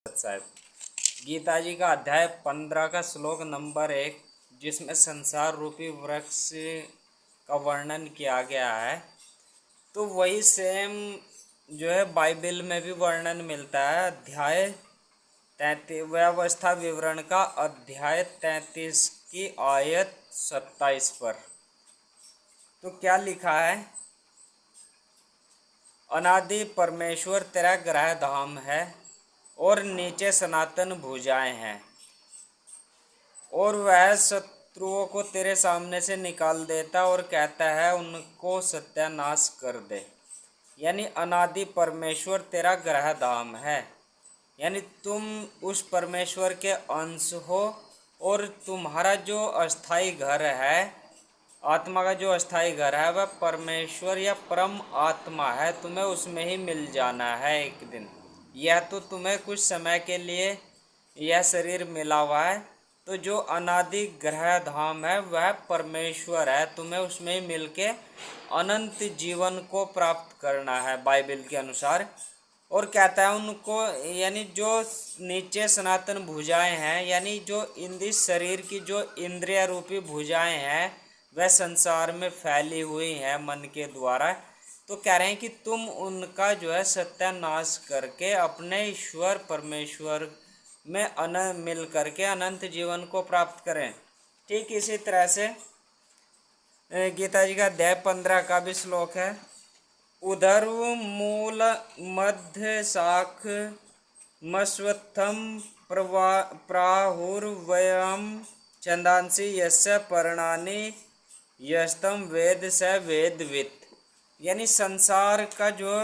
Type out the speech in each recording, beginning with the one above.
साहब गीता जी का अध्याय 15 का श्लोक नंबर 1, जिसमें संसार रूपी वृक्ष का वर्णन किया गया है, तो वही सेम जो है बाइबल में भी वर्णन मिलता है। अध्याय 33 व्यवस्था विवरण का अध्याय 33 की आयत 27 पर। तो क्या लिखा है? अनादि परमेश्वर तेरा ग्रह धाम है और नीचे सनातन भुजाएं हैं, और वह शत्रुओं को तेरे सामने से निकाल देता और कहता है उनको सत्यानाश कर दे। यानी अनादि परमेश्वर तेरा ग्रह धाम है, यानी तुम उस परमेश्वर के अंश हो, और तुम्हारा जो अस्थाई घर है, आत्मा का जो अस्थाई घर है, वह परमेश्वर या परम आत्मा है। तुम्हें उसमें ही मिल जाना है एक दिन। यह तो तुम्हें कुछ समय के लिए यह शरीर मिला हुआ है, तो जो अनादि ग्रह धाम है वह परमेश्वर है। तुम्हें उसमें ही मिलके अनंत जीवन को प्राप्त करना है बाइबल के अनुसार। और कहता है उनको, यानी जो नीचे सनातन भुजाएं हैं, यानी जो इस शरीर की जो इंद्रिय रूपी भुजाएं हैं, वह संसार में फैली हुई हैं मन के द्वारा। तो कह रहे हैं कि तुम उनका जो है सत्यानाश करके अपने ईश्वर परमेश्वर में मिल करके अनंत जीवन को प्राप्त करें। ठीक इसी तरह से गीता जी का अध्याय 15 का भी श्लोक है। उधर मूल मध्य शाख मस्वत्थम प्राहुर्वयम छंदांसी यस्य पर्णानि यस्तम वेद स वेदवित्। यानी संसार का जो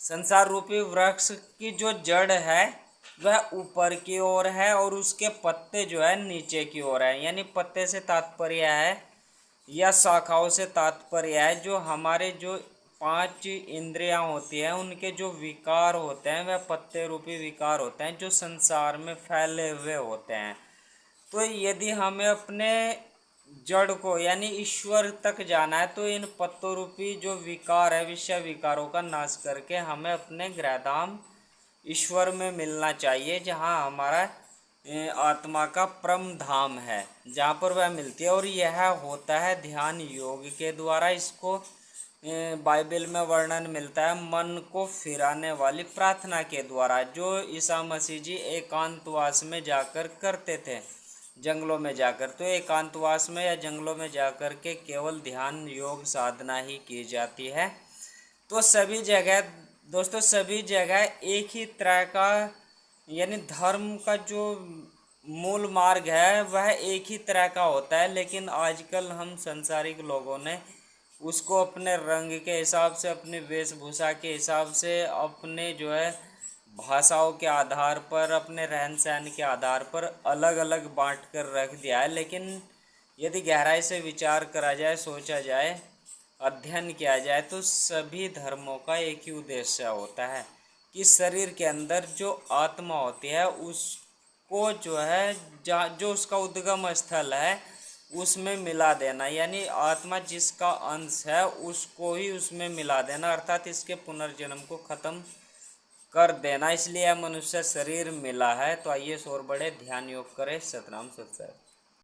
संसार रूपी वृक्ष की जो जड़ है वह ऊपर की ओर है, और उसके पत्ते जो है नीचे की ओर है। यानी पत्ते से तात्पर्य है या शाखाओं से तात्पर्य है जो हमारे जो 5 इंद्रियां होती हैं, उनके जो विकार होते हैं वह पत्ते रूपी विकार होते हैं जो संसार में फैले हुए होते हैं। तो यदि हमें अपने जड़ को यानी ईश्वर तक जाना है, तो इन पत्तों रूपी जो विकार है, विषय विकारों का नाश करके हमें अपने गृहधाम ईश्वर में मिलना चाहिए, जहाँ हमारा आत्मा का परम धाम है, जहाँ पर वह मिलती है। और यह होता है ध्यान योग के द्वारा। इसको बाइबल में वर्णन मिलता है मन को फिराने वाली प्रार्थना के द्वारा, जो ईसा मसीह जी एकांतवास में जाकर करते थे, जंगलों में जाकर। तो एकांतवास में या जंगलों में जाकर के केवल ध्यान योग साधना ही की जाती है। तो सभी जगह दोस्तों, सभी जगह एक ही तरह का यानी धर्म का जो मूल मार्ग है वह एक ही तरह का होता है, लेकिन आजकल हम संसारिक लोगों ने उसको अपने रंग के हिसाब से, अपनी वेशभूषा के हिसाब से, अपने जो है भाषाओं के आधार पर, अपने रहन सहन के आधार पर अलग अलग बांट कर रख दिया है। लेकिन यदि गहराई से विचार करा जाए, सोचा जाए, अध्ययन किया जाए, तो सभी धर्मों का एक ही उद्देश्य होता है कि शरीर के अंदर जो आत्मा होती है उसको जो है जो उसका उद्गम स्थल है उसमें मिला देना। यानी आत्मा जिसका अंश है उसको ही उसमें मिला देना, अर्थात इसके पुनर्जन्म को खत्म कर देना। इसलिए यह मनुष्य शरीर मिला है। तो आइए और बड़े ध्यान योग करें। सतनाम सत।